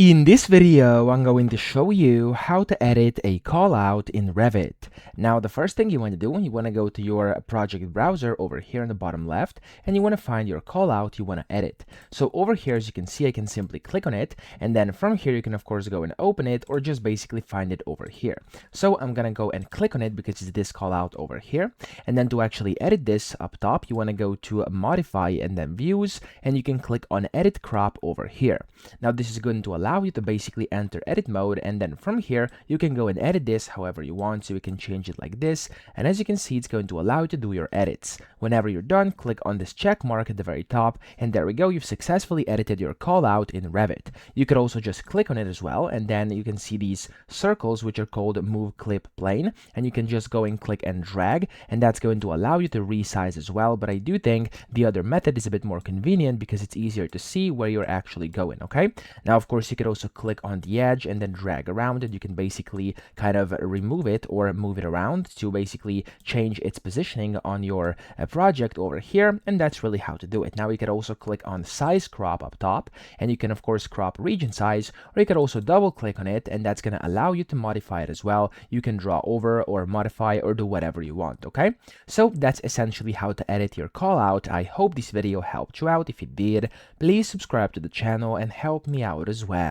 In this video, I'm going to show you how to edit a callout in Revit. Now, the first thing you want to do, you want to go to your project browser over here in the bottom left, and you want to find your callout you want to edit. So over here, as you can see, I can simply click on it, and then from here, you can of course go and open it, or just basically find it over here. So I'm going to go and click on it because it's this callout over here. And then to actually edit this up top, you want to go to Modify and then Views, and you can click on Edit Crop over here. Now, this is going to allow you to basically enter edit mode, and then from here you can go and edit this however you want. So you can change it like this, and as you can see, it's going to allow you to do your edits. Whenever you're done, click on this check mark at the very top, and there we go, you've successfully edited your callout in Revit. You could also just click on it as well, and then you can see these circles which are called Move Clip Plane, and you can just go and click and drag, and that's going to allow you to resize as well. But I do think the other method is a bit more convenient because it's easier to see where you're actually going. Okay, now of course you could also click on the edge and then drag around it. You can basically kind of remove it or move it around to basically change its positioning on your project over here, and that's really how to do it. Now you could also click on size crop up top, and you can of course crop region size, or you could also double click on it, and that's going to allow you to modify it as well. You can draw over or modify or do whatever you want. Okay, so that's essentially how to edit your callout. I hope this video helped you out. If it did, please subscribe to the channel and help me out as well.